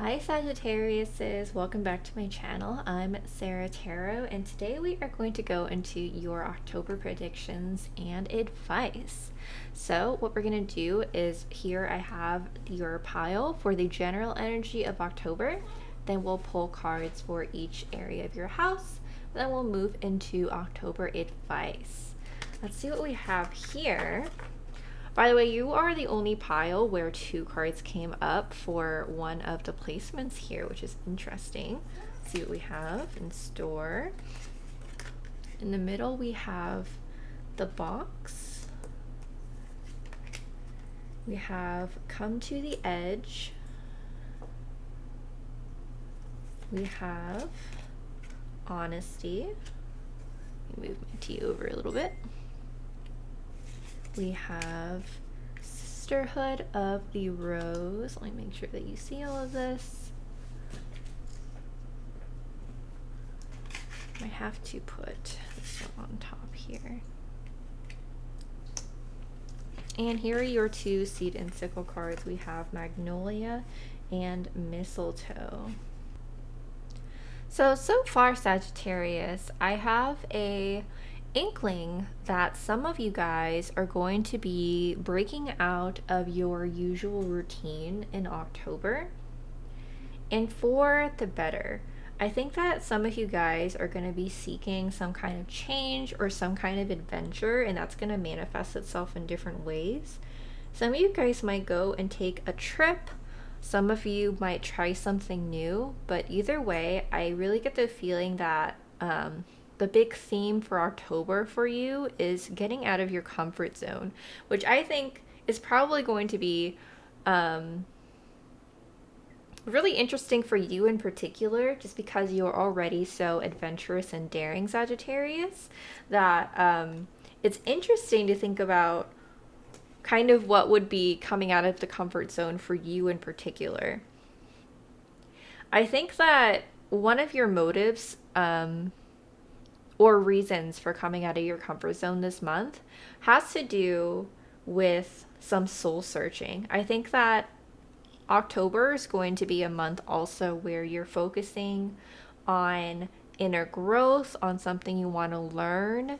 Hi Sagittariuses, welcome back to my channel. I'm Sarah Tarot, and today we are going to go into your October predictions and advice. So what we're going to do is here I have your pile for the general energy of October. Then we'll pull cards for each area of your house. Then we'll move into October advice. Let's see what we have here. By the way, you are the only pile where two cards came up for one of the placements here, which is interesting. Let's see what we have in store. In the middle, we have the box. We have come to the edge. We have honesty. Let me move my tea over a little bit. We have Sisterhood of the Rose. Let me make sure that you see all of this. I have to put this one on top here. And here are your two Seed and Sickle cards. We have Magnolia and Mistletoe. So far, Sagittarius, I have a inkling that some of you guys are going to be breaking out of your usual routine in October, and for the better. I think that some of you guys are going to be seeking some kind of change or some kind of adventure, and that's going to manifest itself in different ways. Some of you guys might go and take a trip. Some of you might try something new, but either way, I really get the feeling that the big theme for October for you is getting out of your comfort zone, which I think is probably going to be really interesting for you in particular, just because you're already so adventurous and daring, Sagittarius, that it's interesting to think about kind of what would be coming out of the comfort zone for you in particular. I think that one of your motives or reasons for coming out of your comfort zone this month has to do with some soul searching. I think that October is going to be a month also where you're focusing on inner growth, on something you want to learn.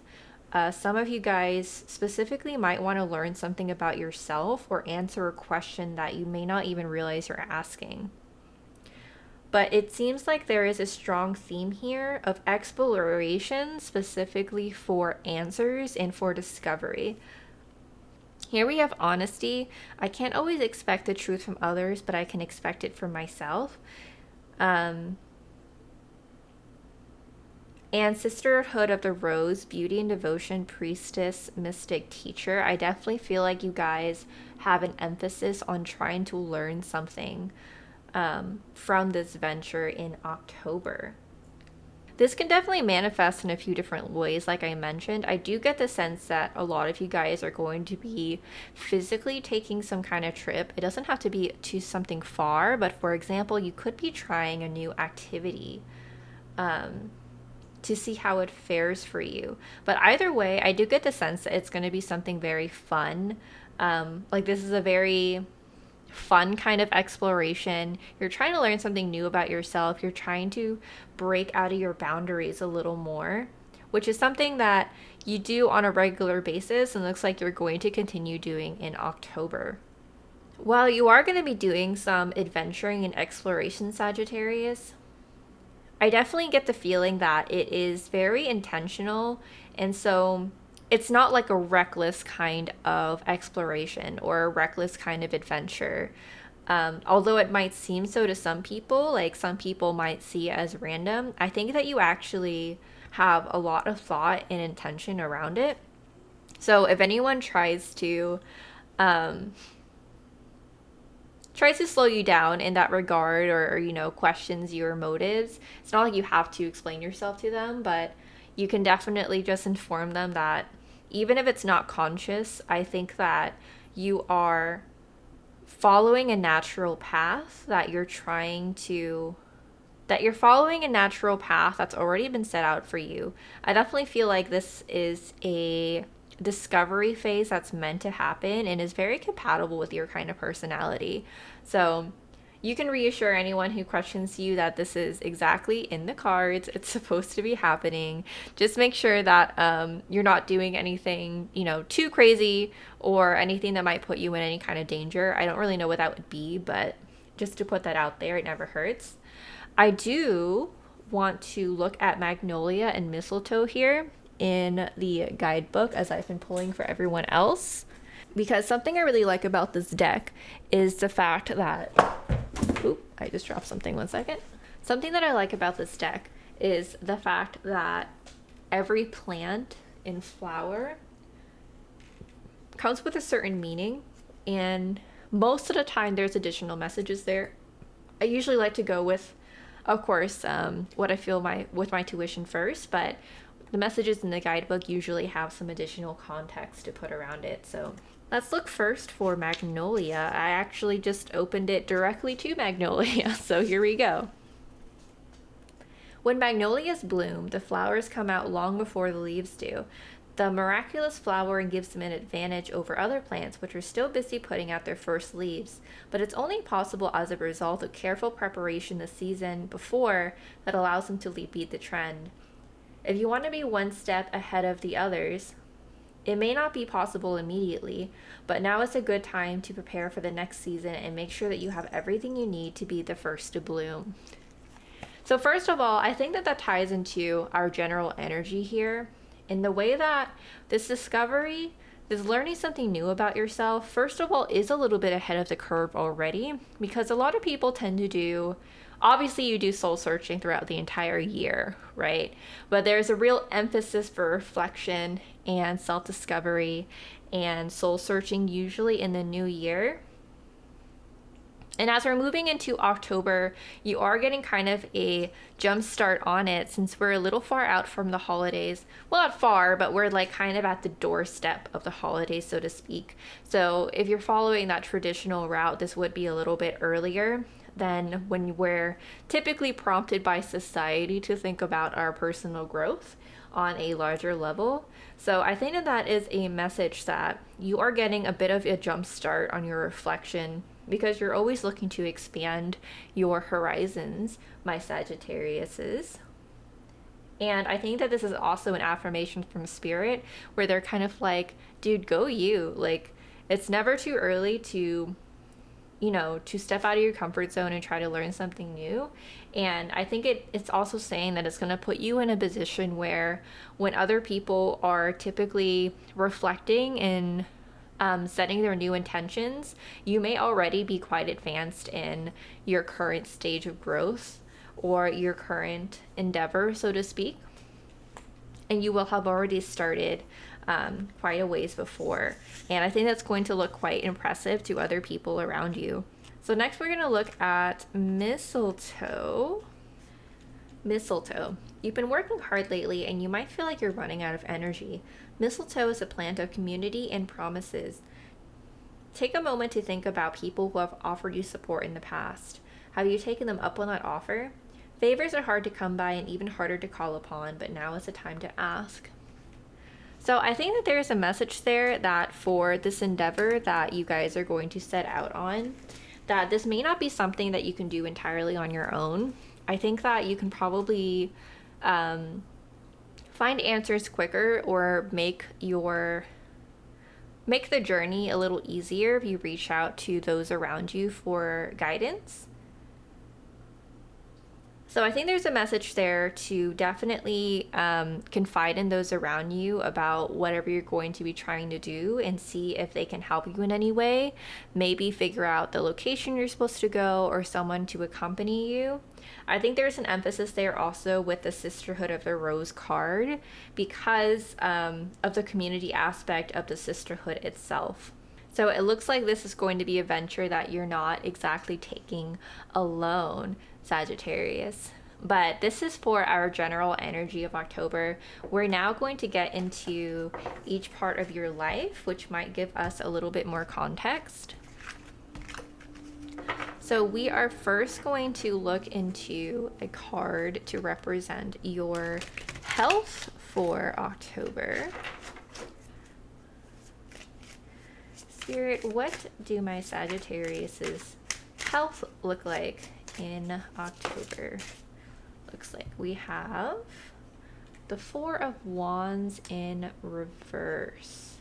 Some of you guys specifically might want to learn something about yourself or answer a question that you may not even realize you're asking. But it seems like there is a strong theme here of exploration, specifically for answers and for discovery. Here we have honesty. I can't always expect the truth from others, but I can expect it from myself. And Sisterhood of the Rose, beauty and devotion, priestess, mystic, teacher. I definitely feel like you guys have an emphasis on trying to learn something from this venture in October. This can definitely manifest in a few different ways. Like I mentioned, I do get the sense that a lot of you guys are going to be physically taking some kind of trip. It doesn't have to be to something far, but for example, you could be trying a new activity to see how it fares for you. But either way, I do get the sense that it's going to be something very fun. Like this is a very fun kind of exploration. You're trying to learn something new about yourself. You're trying to break out of your boundaries a little more, which is something that you do on a regular basis and looks like you're going to continue doing in October. While you are going to be doing some adventuring and exploration, Sagittarius, I definitely get the feeling that it is very intentional, and so it's not like a reckless kind of exploration or a reckless kind of adventure. Although it might seem so to some people, like some people might see it as random, I think that you actually have a lot of thought and intention around it. So if anyone tries to slow you down in that regard, or questions your motives, it's not like you have to explain yourself to them, but you can definitely just inform them that even if it's not conscious, I think that you are following a natural path, that you're following a natural path that's already been set out for you. I definitely feel like this is a discovery phase that's meant to happen and is very compatible with your kind of personality. So You can reassure anyone who questions you that this is exactly in the cards. It's supposed to be happening. Just make sure that you're not doing anything, you know, too crazy or anything that might put you in any kind of danger. I don't really know what that would be, but just to put that out there, it never hurts. I do want to look at Magnolia and Mistletoe here in the guidebook as I've been pulling for everyone else. Because something I really like about this deck is the fact that, oop, I just dropped something, 1 second. Something that I like about this deck is the fact that every plant and flower comes with a certain meaning, and most of the time there's additional messages there. I usually like to go with, of course, what I feel with my tuition first, but the messages in the guidebook usually have some additional context to put around it. So let's look first for Magnolia. I actually just opened it directly to Magnolia, so here we go. When magnolias bloom, the flowers come out long before the leaves do. The miraculous flowering gives them an advantage over other plants, which are still busy putting out their first leaves, but it's only possible as a result of careful preparation the season before that allows them to beat the trend. If you want to be one step ahead of the others, it may not be possible immediately, but now is a good time to prepare for the next season and make sure that you have everything you need to be the first to bloom. So first of all, I think that ties into our general energy here in the way that this discovery, this learning something new about yourself, first of all, is a little bit ahead of the curve already, because a lot of people tend to do, obviously you do soul searching throughout the entire year, right? But there's a real emphasis for reflection and self-discovery and soul searching usually in the new year. And as we're moving into October, you are getting kind of a jump start on it since we're a little far out from the holidays. Well, not far, but we're like kind of at the doorstep of the holidays, so to speak. So if you're following that traditional route, this would be a little bit earlier than when we're typically prompted by society to think about our personal growth on a larger level. So I think that is a message that you are getting a bit of a jump start on your reflection, because you're always looking to expand your horizons, my Sagittariuses. And I think that this is also an affirmation from Spirit where they're kind of like, dude, go you. Like, it's never too early to, you know, to step out of your comfort zone and try to learn something new. And I think it's also saying that it's going to put you in a position where when other people are typically reflecting and setting their new intentions, you may already be quite advanced in your current stage of growth or your current endeavor, so to speak. And you will have already started quite a ways before. And I think that's going to look quite impressive to other people around you. So next we're going to look at mistletoe. Mistletoe. You've been working hard lately and you might feel like you're running out of energy. Mistletoe is a plant of community and promises. Take a moment to think about people who have offered you support in the past. Have you taken them up on that offer? Favors are hard to come by and even harder to call upon, but now is the time to ask. So I think that there's a message there that for this endeavor that you guys are going to set out on, that this may not be something that you can do entirely on your own. I think that you can probably find answers quicker or make the journey a little easier if you reach out to those around you for guidance. So I think there's a message there to definitely confide in those around you about whatever you're going to be trying to do and see if they can help you in any way. Maybe figure out the location you're supposed to go or someone to accompany you. I think there's an emphasis there also with the Sisterhood of the Rose card because of the community aspect of the sisterhood itself. So it looks like this is going to be a venture that you're not exactly taking alone, Sagittarius. But this is for our general energy of October. We're now going to get into each part of your life, which might give us a little bit more context. So we are first going to look into a card to represent your health for October. Spirit, what do my Sagittariuses health look like in October? Looks like we have the Four of Wands in reverse.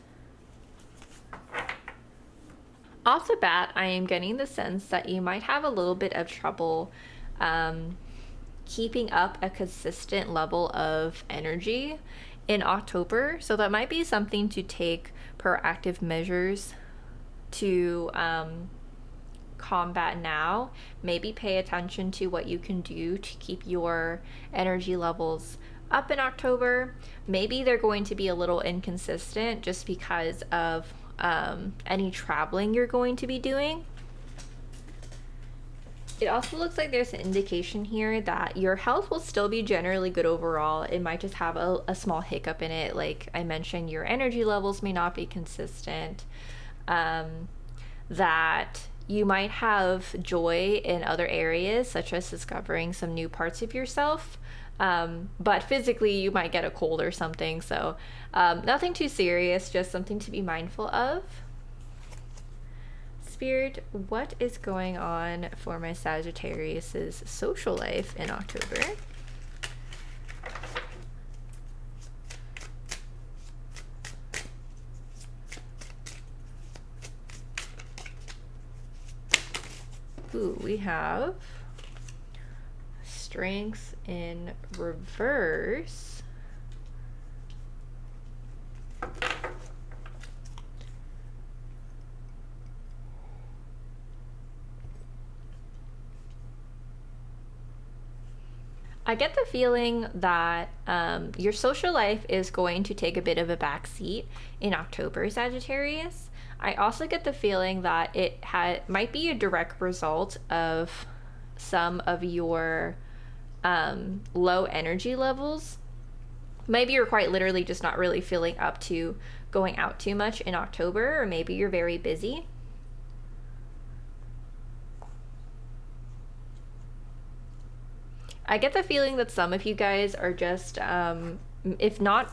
Off the bat, I am getting the sense that you might have a little bit of trouble keeping up a consistent level of energy in October. So that might be something to take proactive measures to combat now. Maybe pay attention to what you can do to keep your energy levels up in October. Maybe they're going to be a little inconsistent just because of any traveling you're going to be doing. It also looks like there's an indication here that your health will still be generally good overall. It might just have a small hiccup in it. Like I mentioned, your energy levels may not be consistent. That you might have joy in other areas, such as discovering some new parts of yourself. But physically you might get a cold or something. So nothing too serious, just something to be mindful of. Spirit, what is going on for my Sagittarius's social life in October? Ooh, we have Strength in reverse. I get the feeling that your social life is going to take a bit of a backseat in October, Sagittarius. I also get the feeling that it might be a direct result of some of your low energy levels. Maybe you're quite literally just not really feeling up to going out too much in October, or maybe you're very busy. I get the feeling that some of you guys are just, if not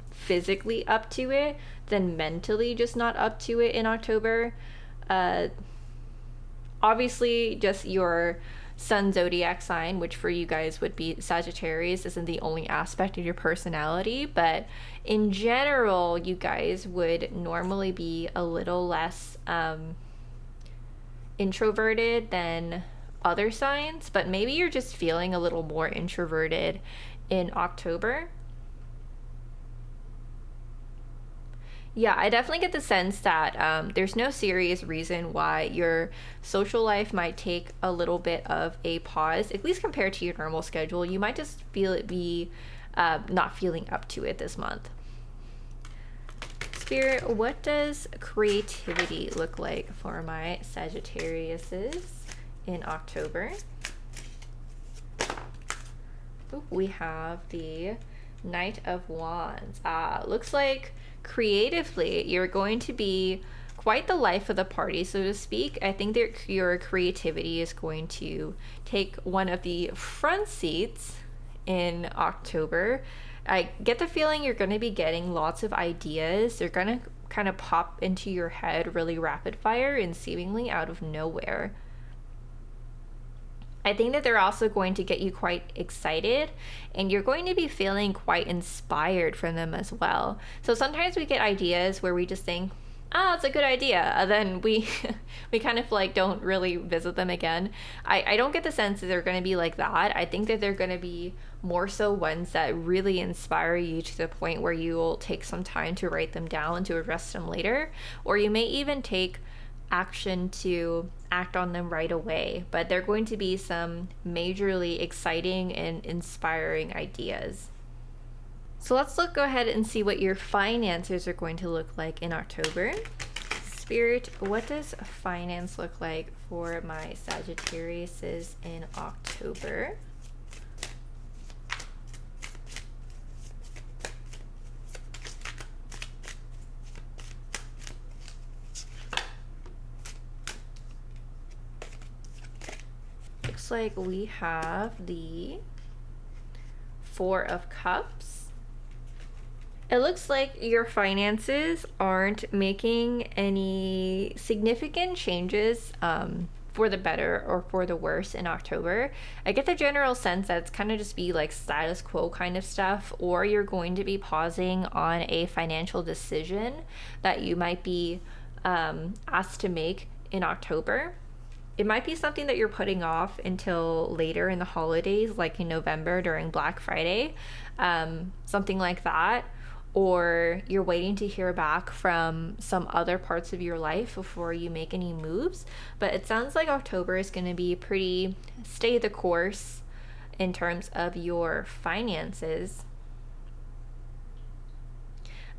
physically up to it, then mentally just not up to it in October. Obviously, just your sun zodiac sign, which for you guys would be Sagittarius, isn't the only aspect of your personality, but in general, you guys would normally be a little less introverted than other signs, but maybe you're just feeling a little more introverted in October. Yeah, I definitely get the sense that there's no serious reason why your social life might take a little bit of a pause, at least compared to your normal schedule. You might just feel it be not feeling up to it this month. Spirit, what does creativity look like for my Sagittariuses in October? Ooh, we have the Knight of Wands. Looks like creatively you're going to be quite the life of the party, so to speak. I think that your creativity is going to take one of the front seats in October. I get the feeling you're going to be getting lots of ideas. They're going to kind of pop into your head really rapid fire and seemingly out of nowhere. I think that they're also going to get you quite excited, and you're going to be feeling quite inspired from them as well. So sometimes we get ideas where we just think, it's a good idea, and then we kind of like don't really visit them again. I don't get the sense that they're going to be like that. I think that they're going to be more so ones that really inspire you to the point where you will take some time to write them down to address them later, or you may even take action to act on them right away. But they're going to be some majorly exciting and inspiring ideas. So let's go ahead and see what your finances are going to look like in October. Spirit, what does finance look like for my Sagittariuses in October? Looks like we have the Four of Cups. It looks like your finances aren't making any significant changes for the better or for the worse in October. I get the general sense that it's kind of just be like status quo kind of stuff, or you're going to be pausing on a financial decision that you might be asked to make in October. It might be something that you're putting off until later in the holidays, like in November during Black Friday, something like that. Or you're waiting to hear back from some other parts of your life before you make any moves. But it sounds like October is going to be pretty stay the course in terms of your finances.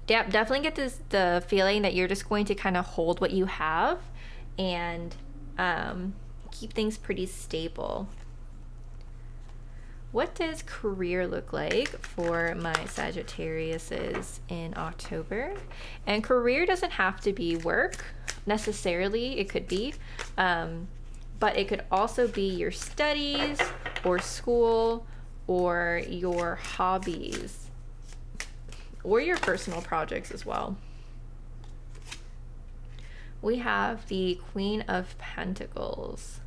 Definitely get the feeling that you're just going to kind of hold what you have and keep things pretty stable. What does career look like for my Sagittariuses in October? And career doesn't have to be work necessarily. It could be, but it could also be your studies or school or your hobbies or your personal projects as well. We have the Queen of Pentacles.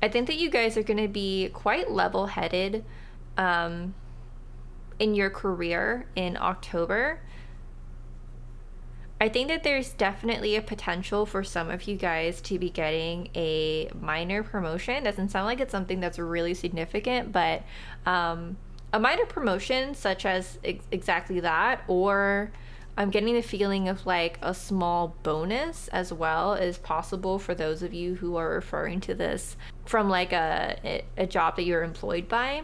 I think that you guys are going to be quite level-headed in your career in October. I think that there's definitely a potential for some of you guys to be getting a minor promotion. Doesn't sound like it's something that's really significant, but a minor promotion such as exactly that, or I'm getting the feeling of like a small bonus as well is possible for those of you who are referring to this from like a job that you're employed by.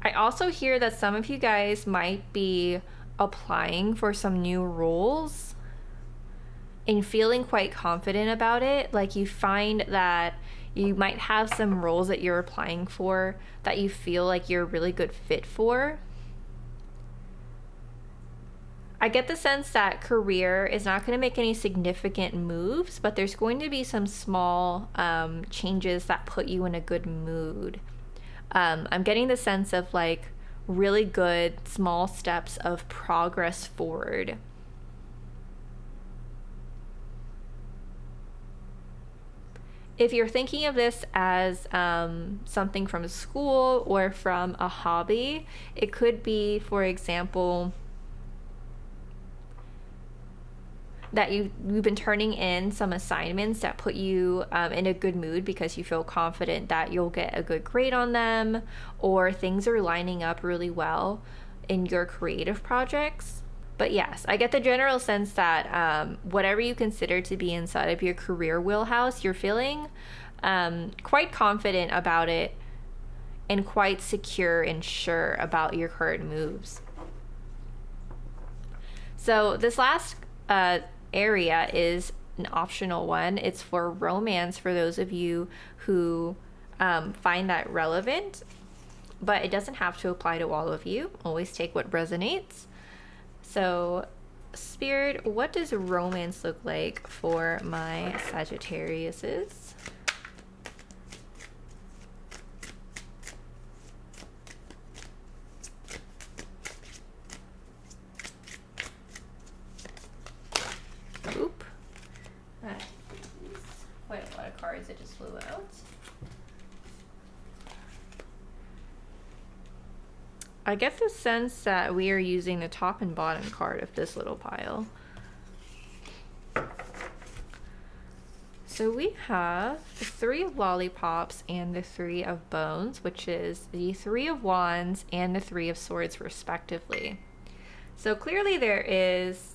I also hear that some of you guys might be applying for some new roles and feeling quite confident about it. Like you find that you might have some roles that you're applying for that you feel like you're a really good fit for. I get the sense that career is not going to make any significant moves, but there's going to be some small changes that put you in a good mood. I'm getting the sense of like really good small steps of progress forward. If you're thinking of this as something from school or from a hobby, it could be, for example, that you've been turning in some assignments that put you in a good mood because you feel confident that you'll get a good grade on them, or things are lining up really well in your creative projects. But yes, I get the general sense that whatever you consider to be inside of your career wheelhouse, you're feeling quite confident about it and quite secure and sure about your current moves. So this last area is an optional one. It's for romance for those of you who find that relevant, but it doesn't have to apply to all of you. Always take what resonates. So Spirit, what does romance look like for my Sagittariuses? Oop. That is quite a lot of cards that just flew out. I get the sense that we are using the top and bottom card of this little pile. So we have the 3 of lollipops and the 3 of bones, which is the 3 of wands and the 3 of swords respectively. So clearly there is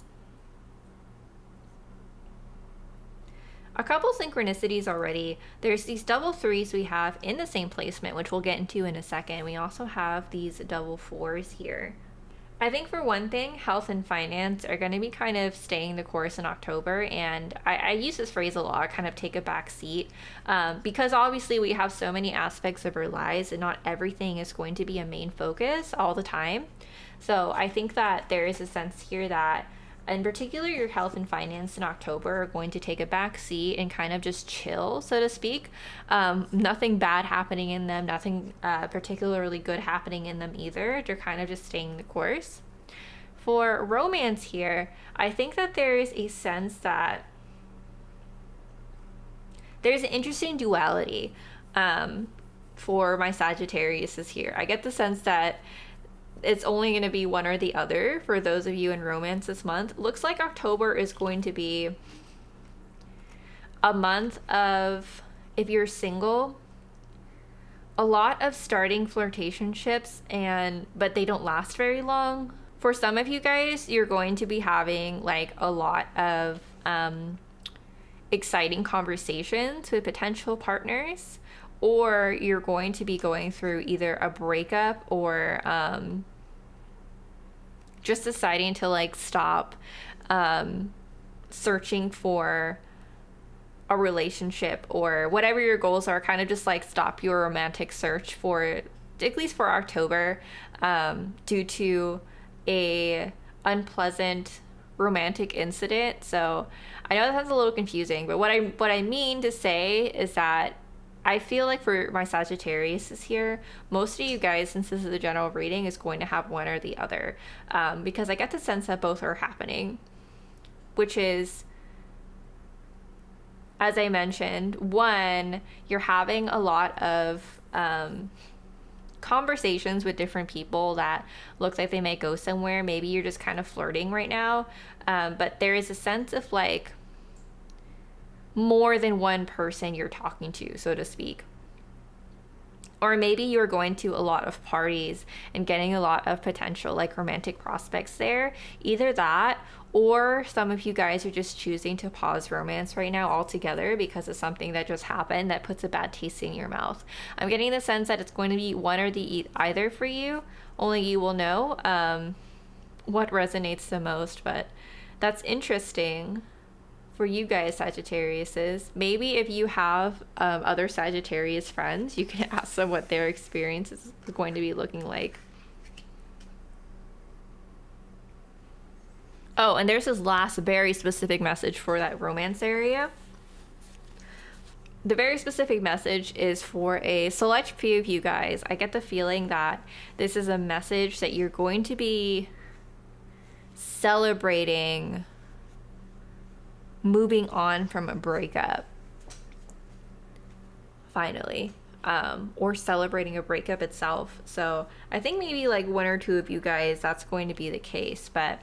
a couple synchronicities already. There's these double 3s we have in the same placement, which we'll get into in a second. We also have these double 4s here. I think for one thing, health and finance are going to be kind of staying the course in October, and I use this phrase a lot, kind of take a back seat, because obviously we have so many aspects of our lives and not everything is going to be a main focus all the time. So I think that there is a sense here that in particular, your health and finance in October are going to take a back seat and kind of just chill, so to speak. Nothing bad happening in them, nothing particularly good happening in them either. They're kind of just staying the course. For romance here, I think that there is a sense that there's an interesting duality for my Sagittarius is here. I get the sense that it's only going to be one or the other for those of you in romance this month. Looks like October is going to be a month of, if you're single, a lot of starting flirtationships, but they don't last very long. For some of you guys, you're going to be having like a lot of exciting conversations with potential partners, or you're going to be going through either a breakup or just deciding to like stop searching for a relationship, or whatever your goals are, kind of just like stop your romantic search for, at least for October, due to a unpleasant romantic incident. So I know that sounds a little confusing, but what I mean to say is that I feel like for my Sagittarius this year, most of you guys, since this is a general reading, is going to have one or the other, because I get the sense that both are happening, which is, as I mentioned, one, you're having a lot of conversations with different people that look like they may go somewhere. Maybe you're just kind of flirting right now, but there is a sense of like more than one person you're talking to, so to speak. Or maybe you're going to a lot of parties and getting a lot of potential like romantic prospects there. Either that, or some of you guys are just choosing to pause romance right now altogether because of something that just happened that puts a bad taste in your mouth. I'm getting the sense that it's going to be one or the either for you. Only you will know what resonates the most, but that's interesting for you guys, Sagittariuses. Maybe if you have other Sagittarius friends, you can ask them what their experience is going to be looking like. Oh, and there's this last very specific message for that romance area. The very specific message is for a select few of you guys. I get the feeling that this is a message that you're going to be celebrating moving on from a breakup, finally, or celebrating a breakup itself. So I think maybe like one or two of you guys, that's going to be the case, but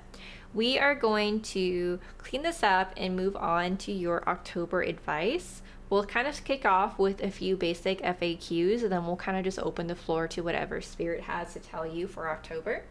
we are going to clean this up and move on to your October advice. We'll kind of kick off with a few basic FAQs, and then we'll kind of just open the floor to whatever Spirit has to tell you for October.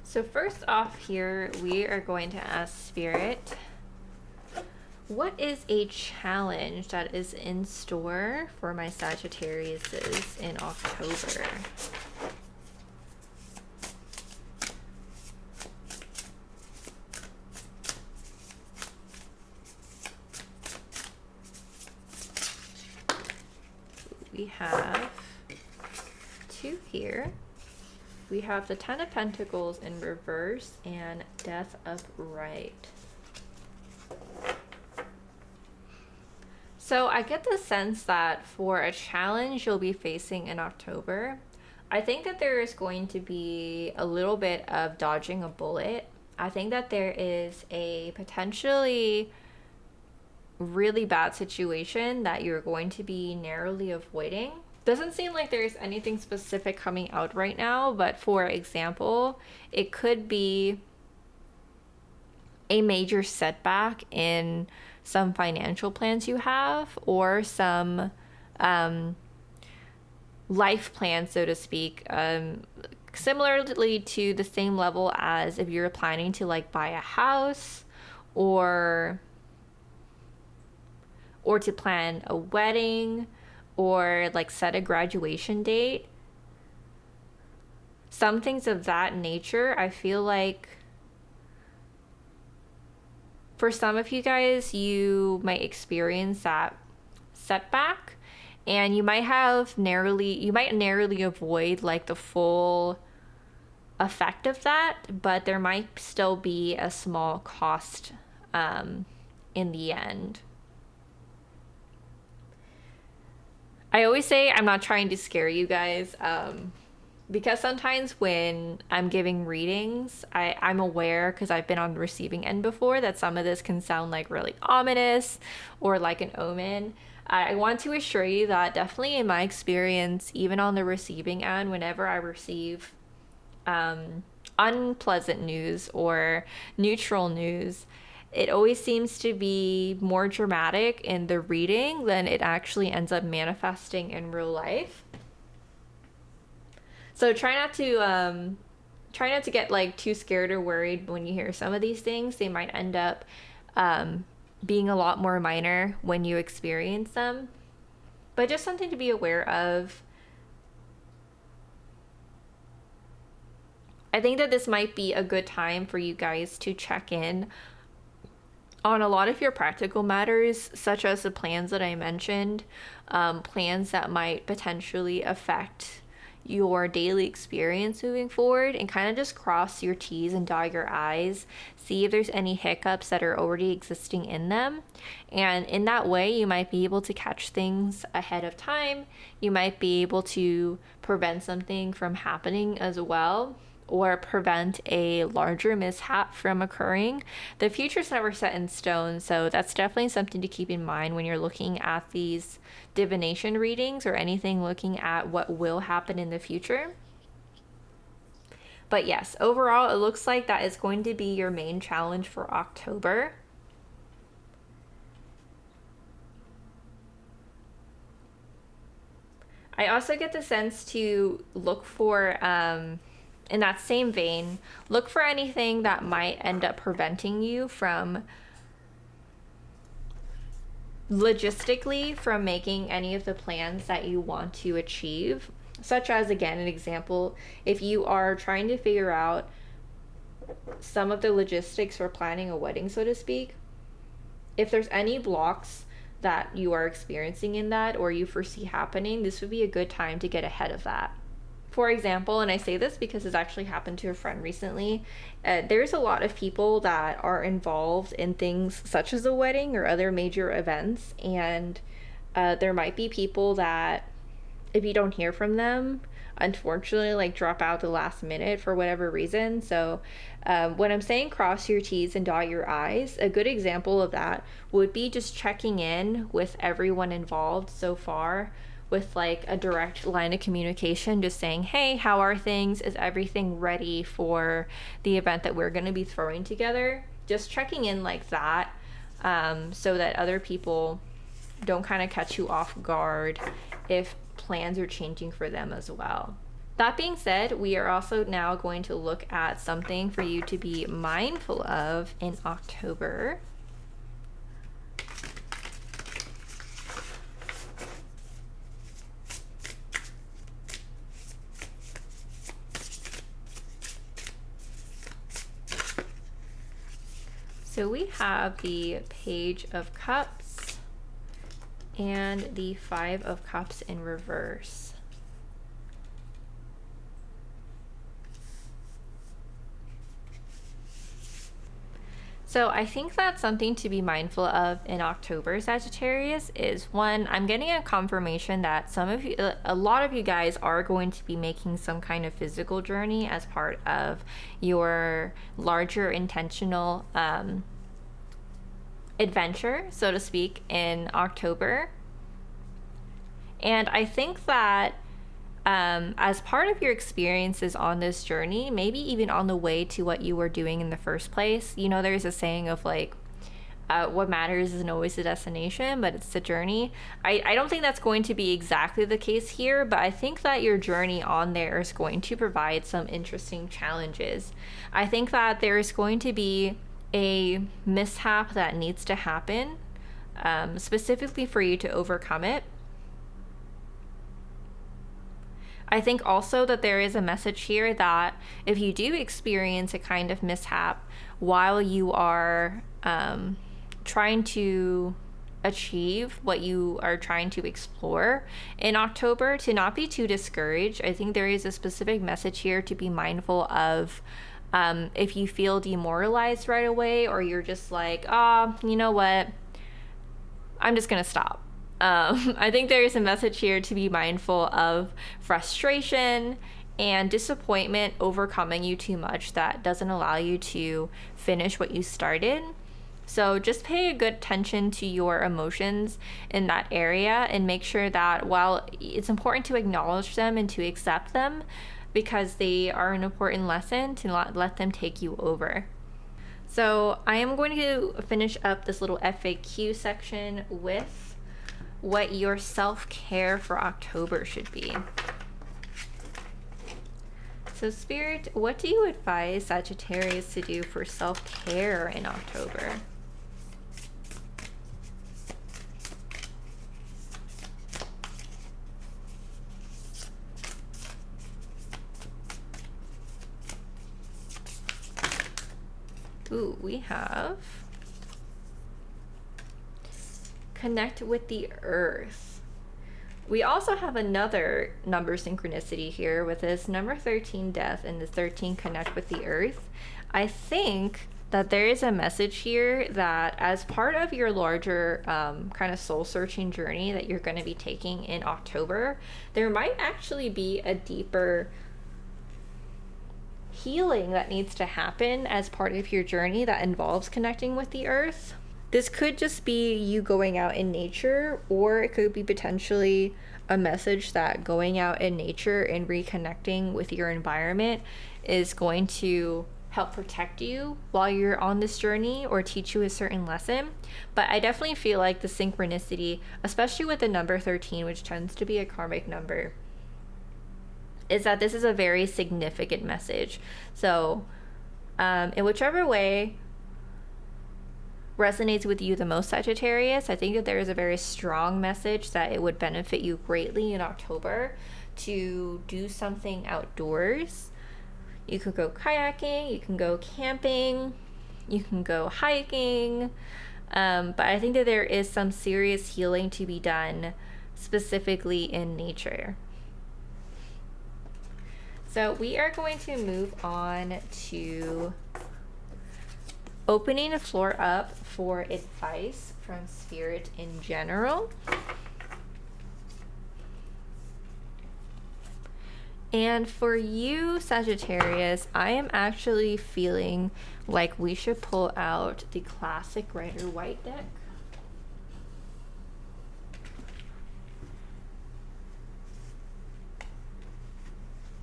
So first off here, we are going to ask Spirit, what is a challenge that is in store for my Sagittariuses in October? We have two here. We have the Ten of Pentacles in reverse and Death upright. So I get the sense that for a challenge you'll be facing in October, I think that there is going to be a little bit of dodging a bullet. I think that there is a potentially really bad situation that you're going to be narrowly avoiding. Doesn't seem like there's anything specific coming out right now, but for example, it could be a major setback in some financial plans you have, or some life plan, so to speak, similarly to the same level as if you're planning to like buy a house or to plan a wedding, or like set a graduation date. Some things of that nature, I feel like For some of you guys, you might experience that setback, and you might narrowly avoid like the full effect of that, but there might still be a small cost in the end. I always say I'm not trying to scare you guys, because sometimes when I'm giving readings, I'm aware, because I've been on the receiving end before, that some of this can sound like really ominous or like an omen. I want to assure you that definitely in my experience, even on the receiving end, whenever I receive unpleasant news or neutral news, it always seems to be more dramatic in the reading than it actually ends up manifesting in real life. So try not to get like too scared or worried when you hear some of these things. They might end up being a lot more minor when you experience them, but just something to be aware of. I think that this might be a good time for you guys to check in on a lot of your practical matters, such as the plans that I mentioned, plans that might potentially affect your daily experience moving forward, and kind of just cross your T's and dot your I's, see if there's any hiccups that are already existing in them. And in that way, you might be able to catch things ahead of time. You might be able to prevent something from happening as well, or prevent a larger mishap from occurring. The future's never set in stone, so that's definitely something to keep in mind when you're looking at these divination readings or anything looking at what will happen in the future. But yes, overall, it looks like that is going to be your main challenge for October. I also get the sense to look for, in that same vein, look for anything that might end up preventing you from logistically from making any of the plans that you want to achieve. Such as, again, an example, if you are trying to figure out some of the logistics for planning a wedding, so to speak, if there's any blocks that you are experiencing in that or you foresee happening, this would be a good time to get ahead of that. For example, and I say this because it's actually happened to a friend recently, there's a lot of people that are involved in things such as a wedding or other major events, and there might be people that, if you don't hear from them, unfortunately, like drop out the last minute for whatever reason. So when I'm saying cross your T's and dot your I's, a good example of that would be just checking in with everyone involved so far, with like a direct line of communication, just saying, hey, how are things? Is everything ready for the event that we're going to be throwing together? Just checking in like that, so that other people don't kind of catch you off guard if plans are changing for them as well. That being said, we are also now going to look at something for you to be mindful of in October. So we have the Page of Cups and the Five of Cups in reverse. So I think that something to be mindful of in October, Sagittarius, is one, I'm getting a confirmation that a lot of you guys are going to be making some kind of physical journey as part of your larger intentional adventure, so to speak, in October. And I think that as part of your experiences on this journey, maybe even on the way to what you were doing in the first place, you know, there's a saying of like, what matters isn't always the destination, but it's the journey. I don't think that's going to be exactly the case here, but I think that your journey on there is going to provide some interesting challenges. I think that there is going to be a mishap that needs to happen, specifically for you to overcome it. I think also that there is a message here that if you do experience a kind of mishap while you are trying to achieve what you are trying to explore in October, to not be too discouraged. I think there is a specific message here to be mindful of. If you feel demoralized right away, or you're just like, you know what, I'm just gonna stop. I think there is a message here to be mindful of frustration and disappointment overcoming you too much that doesn't allow you to finish what you started. So just pay a good attention to your emotions in that area, and make sure that while it's important to acknowledge them and to accept them, because they are an important lesson, to not let them take you over. So I am going to finish up this little FAQ section with what your self-care for October should be. So Spirit, what do you advise Sagittarius to do for self-care in October? Ooh, we have connect with the earth. We also have another number synchronicity here with this number 13, death, and the 13, connect with the earth. I think that there is a message here that as part of your larger kind of soul searching journey that you're going to be taking in October, there might actually be a deeper healing that needs to happen as part of your journey that involves connecting with the earth. This could just be you going out in nature, or it could be potentially a message that going out in nature and reconnecting with your environment is going to help protect you while you're on this journey or teach you a certain lesson. But I definitely feel like the synchronicity, especially with the number 13, which tends to be a karmic number, is that this is a very significant message. So in whichever way resonates with you the most, Sagittarius, I think that there is a very strong message that it would benefit you greatly in October to do something outdoors. You could go kayaking, you can go camping, you can go hiking, but I think that there is some serious healing to be done specifically in nature. So we are going to move on to opening the floor up for advice from Spirit in general. And for you, Sagittarius, I am actually feeling like we should pull out the classic Rider-Waite deck.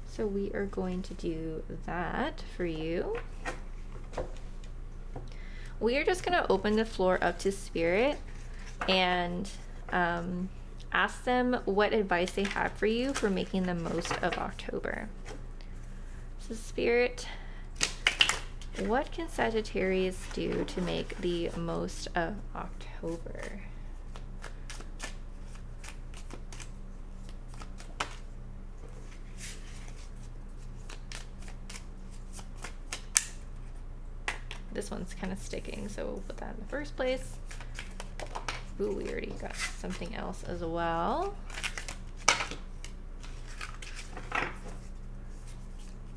So we are going to do that for you. We are just going to open the floor up to Spirit and ask them what advice they have for you for making the most of October. So Spirit, what can Sagittarius do to make the most of October? This one's kind of sticking, so we'll put that in the first place. Ooh, we already got something else as well.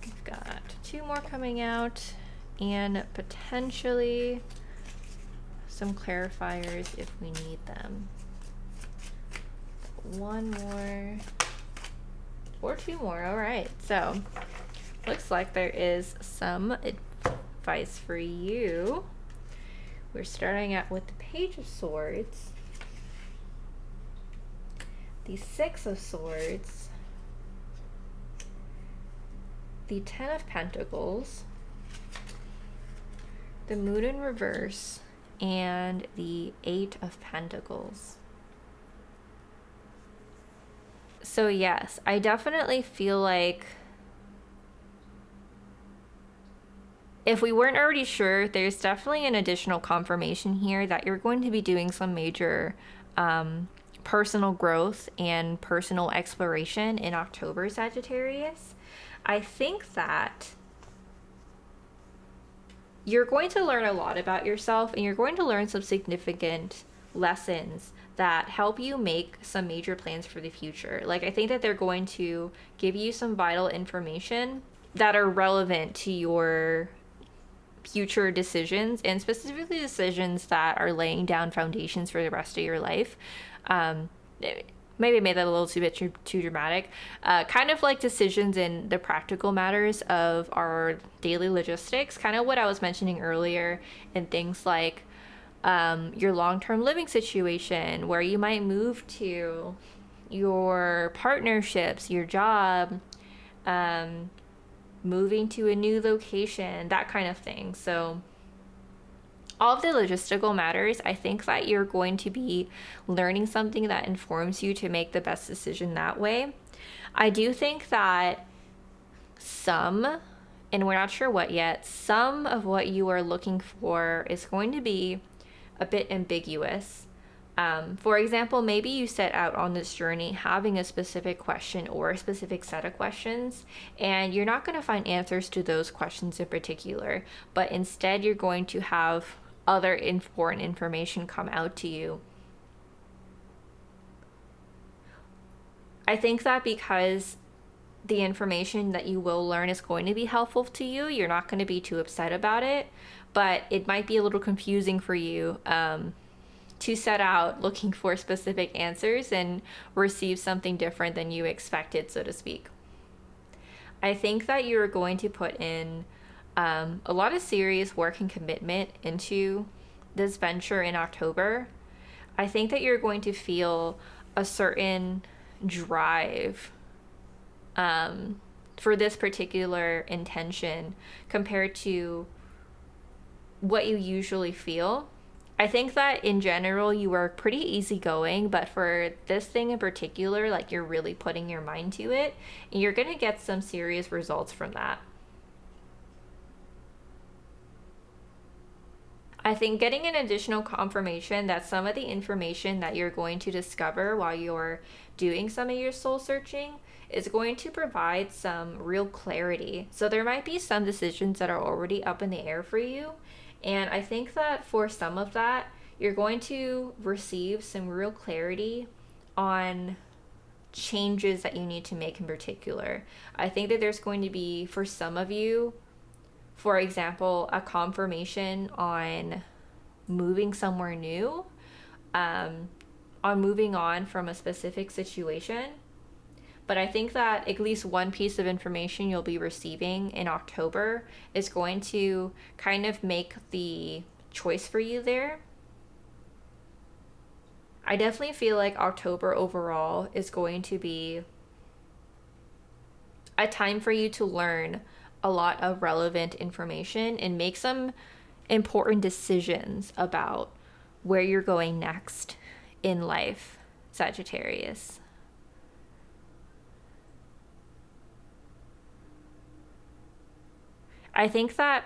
We've got 2 more coming out, and potentially some clarifiers if we need them. 1 more, or 2 more. All right, so looks like there is some advice for you. We're starting out with the Page of Swords, the 6 of Swords, the 10 of Pentacles, the Moon in reverse, and the 8 of Pentacles. So yes, I definitely feel like if we weren't already sure, there's definitely an additional confirmation here that you're going to be doing some major personal growth and personal exploration in October, Sagittarius. I think that you're going to learn a lot about yourself, and you're going to learn some significant lessons that help you make some major plans for the future. Like, I think that they're going to give you some vital information that are relevant to your future decisions, and specifically decisions that are laying down foundations for the rest of your life. Maybe I made that a little too dramatic. Kind of like decisions in the practical matters of our daily logistics, kind of what I was mentioning earlier, and things like your long-term living situation, where you might move to, your partnerships, your job, moving to a new location, that kind of thing. So all of the logistical matters, I think that you're going to be learning something that informs you to make the best decision that way. I do think that some, and we're not sure what yet, some of what you are looking for is going to be a bit ambiguous. For example, maybe you set out on this journey having a specific question or a specific set of questions, and you're not going to find answers to those questions in particular, but instead you're going to have other important information come out to you. I think that because the information that you will learn is going to be helpful to you, you're not going to be too upset about it, but it might be a little confusing for you to set out looking for specific answers and receive something different than you expected, so to speak. I think that you're going to put in a lot of serious work and commitment into this venture in October. I think that you're going to feel a certain drive for this particular intention compared to what you usually feel. I think that in general you are pretty easygoing, but for this thing in particular, like, you're really putting your mind to it, and you're going to get some serious results from that. I think getting an additional confirmation that some of the information that you're going to discover while you're doing some of your soul searching is going to provide some real clarity. So there might be some decisions that are already up in the air for you. And I think that for some of that, you're going to receive some real clarity on changes that you need to make in particular. I think that there's going to be, for some of you, for example, a confirmation on moving somewhere new, on moving on from a specific situation. But I think that at least one piece of information you'll be receiving in October is going to kind of make the choice for you there. I definitely feel like October overall is going to be a time for you to learn a lot of relevant information and make some important decisions about where you're going next in life, Sagittarius. I think that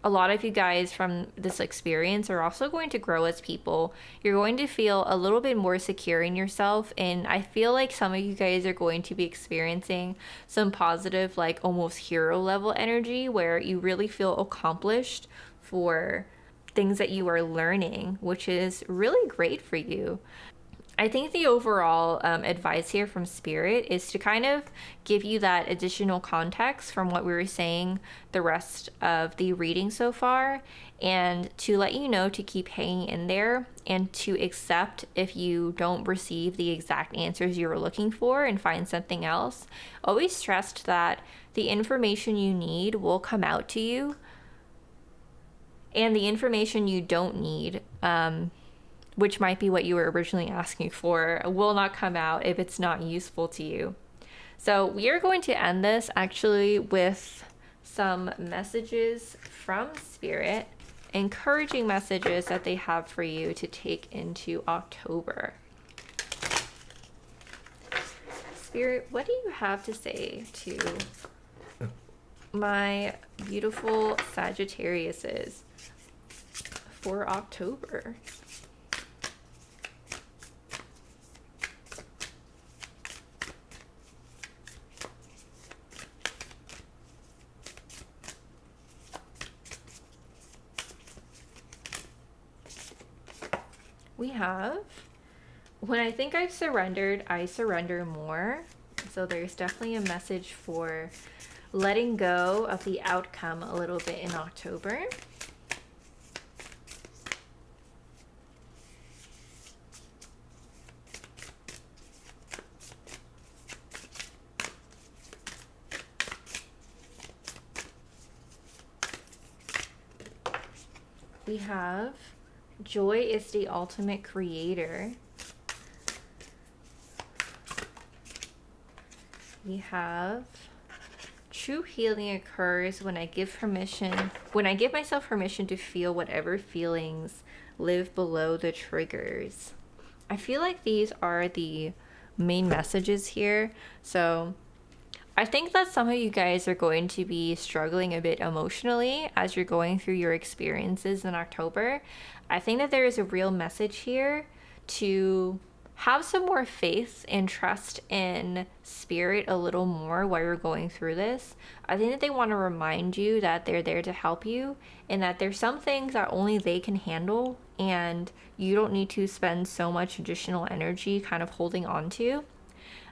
a lot of you guys from this experience are also going to grow as people. You're going to feel a little bit more secure in yourself, and I feel like some of you guys are going to be experiencing some positive, like almost hero level energy, where you really feel accomplished for things that you are learning, which is really great for you. I think the overall advice here from Spirit is to kind of give you that additional context from what we were saying the rest of the reading so far, and to let you know to keep hanging in there and to accept if you don't receive the exact answers you were looking for and find something else. Always trust that the information you need will come out to you, and the information you don't need, which might be what you were originally asking for, will not come out if it's not useful to you. So we are going to end this actually with some messages from Spirit, encouraging messages that they have for you to take into October. Spirit, what do you have to say to my beautiful Sagittariuses for October? We have, when I think I've surrendered, I surrender more. So there's definitely a message for letting go of the outcome a little bit in October. We have joy is the ultimate creator. We have true healing occurs when I give myself permission to feel whatever feelings live below the triggers. I feel like these are the main messages here. So I think that some of you guys are going to be struggling a bit emotionally as you're going through your experiences in October. I think that there is a real message here to have some more faith and trust in spirit a little more while you're going through this. I think that they want to remind you that they're there to help you and that there's some things that only they can handle and you don't need to spend so much additional energy kind of holding on to.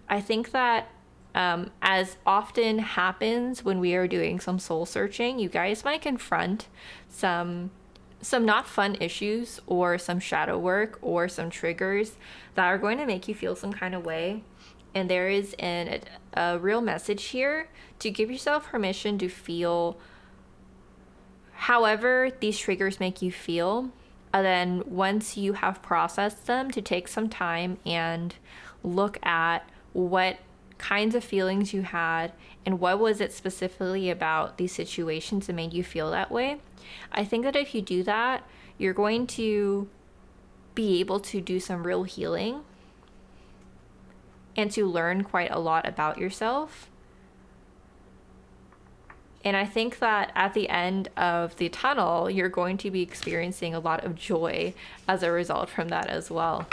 I think that as often happens when we are doing some soul searching, you guys might confront some not fun issues or some shadow work or some triggers that are going to make you feel some kind of way. And there is a real message here to give yourself permission to feel however these triggers make you feel. And then once you have processed them, to take some time and look at what kinds of feelings you had and what was it specifically about these situations that made you feel that way. I think that if you do that, you're going to be able to do some real healing and to learn quite a lot about yourself. And I think that at the end of the tunnel, you're going to be experiencing a lot of joy as a result from that as well.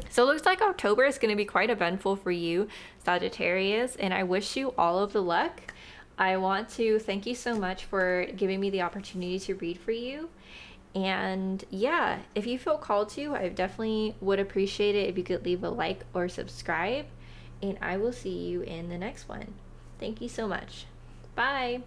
So it looks like October is going to be quite eventful for you, Sagittarius, and I wish you all of the luck. I want to thank you so much for giving me the opportunity to read for you. And yeah, if you feel called to, I definitely would appreciate it if you could leave a like or subscribe. And I will see you in the next one. Thank you so much. Bye.